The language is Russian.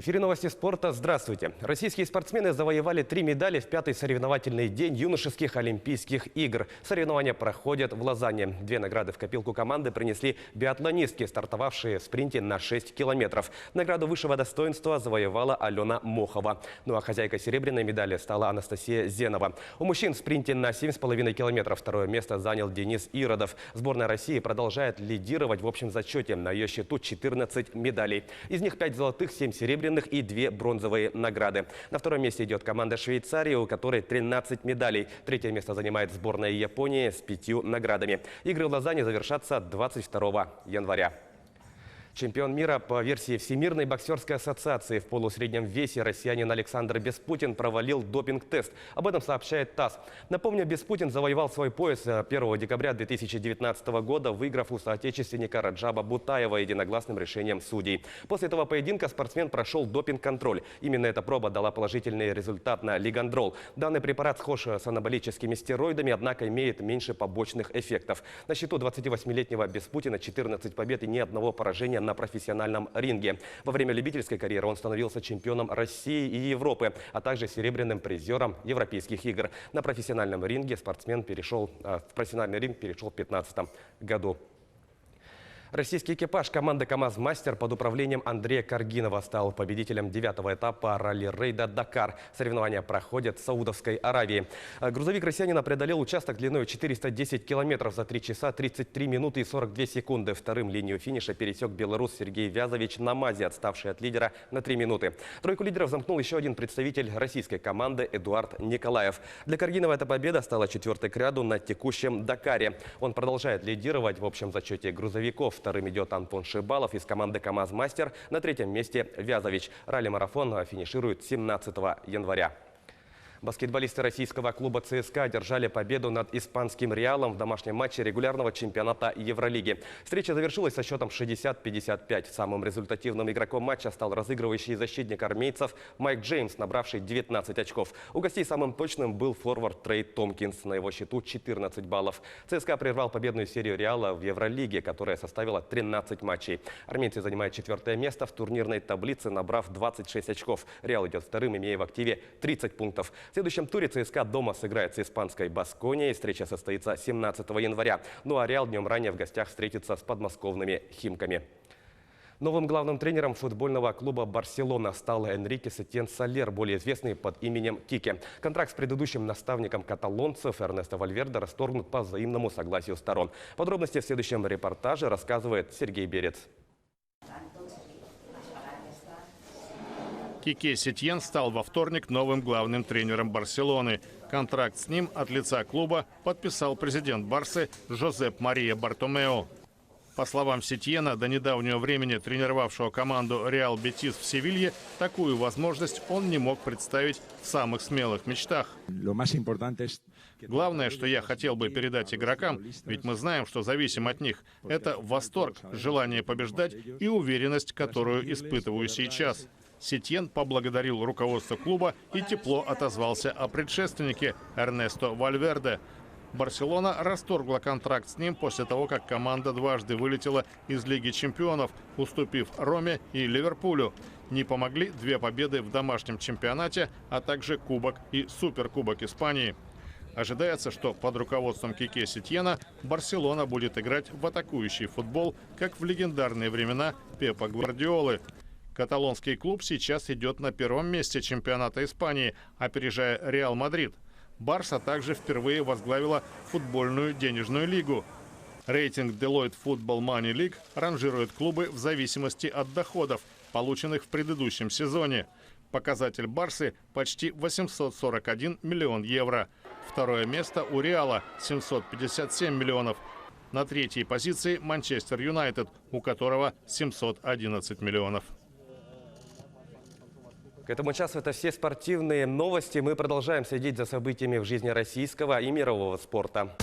эфире новости спорта. Здравствуйте. Российские спортсмены завоевали 3 медали в пятый соревновательный день юношеских Олимпийских игр. Соревнования проходят в Лозанне. 2 награды в копилку команды принесли биатлонистки, стартовавшие в спринте на 6 километров. Награду высшего достоинства завоевала Алена Мохова. Ну а хозяйкой серебряной медали стала Анастасия Зенова. У мужчин в спринте на 7,5 километров второе место занял Денис Иродов. Сборная России продолжает лидировать в общем зачете. На ее счету 14 медалей. Из них 5 золотых, 7 серебряных и 2 бронзовые награды. На втором месте идет команда Швейцарии, у которой 13 медалей. Третье место занимает сборная Японии с 5 наградами. Игры в Лозанне завершатся 22 января. Чемпион мира по версии Всемирной боксерской ассоциации в полусреднем весе россиянин Александр Беспутин провалил допинг-тест. Об этом сообщает ТАСС. Напомню, Беспутин завоевал свой пояс 1 декабря 2019 года, выиграв у соотечественника Раджаба Бутаева единогласным решением судей. После этого поединка спортсмен прошел допинг-контроль. Именно эта проба дала положительный результат на лигандрол. Данный препарат схож с анаболическими стероидами, однако имеет меньше побочных эффектов. На счету 28-летнего Беспутина 14 побед и ни одного поражения на профессиональном ринге. Во время любительской карьеры он становился чемпионом России и Европы, а также серебряным призером Европейских игр. На профессиональном ринге спортсмен в профессиональный ринг перешел в 2015 году. Российский экипаж команды КамАЗ-Мастер под управлением Андрея Каргинова стал победителем 9-го этапа ралли-рейда «Дакар». Соревнования проходят в Саудовской Аравии. Грузовик россиянина преодолел участок длиной 410 километров за 3 часа 33 минуты и 42 секунды. Вторым линию финиша пересек белорус Сергей Вязович на МАЗе, отставший от лидера на 3 минуты. Тройку лидеров замкнул еще один представитель российской команды Эдуард Николаев. Для Каргинова эта победа стала 4-й к ряду на текущем «Дакаре». Он продолжает лидировать в общем зачете грузовиков. Вторым идет Антон Шибалов из команды КамАЗ-Мастер. На третьем месте Вязович. Ралли-марафон финиширует 17 января. Баскетболисты российского клуба ЦСКА одержали победу над испанским «Реалом» в домашнем матче регулярного чемпионата Евролиги. Встреча завершилась со счетом 60-55. Самым результативным игроком матча стал разыгрывающий защитник армейцев Майк Джеймс, набравший 19 очков. У гостей самым точным был форвард Трей Томпкинс. На его счету 14 баллов. ЦСКА прервал победную серию «Реала» в Евролиге, которая составила 13 матчей. Армейцы занимают 4-е место в турнирной таблице, набрав 26 очков. «Реал» идет вторым, имея в активе 30 пунктов. В следующем туре ЦСКА дома сыграет с испанской «Басконией». Встреча состоится 17 января. Ну а «Реал» днем ранее в гостях встретится с подмосковными «Химками». Новым главным тренером футбольного клуба «Барселона» стал Энрике Сетьен Солер, более известный под именем Кике. Контракт с предыдущим наставником каталонцев Эрнесто Вальверде расторгнут по взаимному согласию сторон. Подробности в следующем репортаже рассказывает Сергей Берец. Кике Сетьен стал во вторник новым главным тренером «Барселоны». Контракт с ним от лица клуба подписал президент «Барсы» Жозеп Мария Бартомео. По словам Сетьена, до недавнего времени тренировавшего команду «Реал Бетис» в Севилье, такую возможность он не мог представить в самых смелых мечтах. Главное, что я хотел бы передать игрокам, ведь мы знаем, что зависим от них, это восторг, желание побеждать и уверенность, которую испытываю сейчас. Сетьен поблагодарил руководство клуба и тепло отозвался о предшественнике Эрнесто Вальверде. Барселона расторгла контракт с ним после того, как команда дважды вылетела из Лиги чемпионов, уступив Роме и Ливерпулю. Не помогли 2 победы в домашнем чемпионате, а также Кубок и Суперкубок Испании. Ожидается, что под руководством Кике Сетьена Барселона будет играть в атакующий футбол, как в легендарные времена Пепа Гвардиолы. Каталонский клуб сейчас идет на 1-м месте чемпионата Испании, опережая Реал Мадрид. Барса также впервые возглавила футбольную денежную лигу. Рейтинг Deloitte Football Money League ранжирует клубы в зависимости от доходов, полученных в предыдущем сезоне. Показатель Барсы почти 841 миллион евро. Второе место у Реала – 757 миллионов. На 3-й позиции Манчестер Юнайтед, у которого 711 миллионов. К этому часу это все спортивные новости. Мы продолжаем следить за событиями в жизни российского и мирового спорта.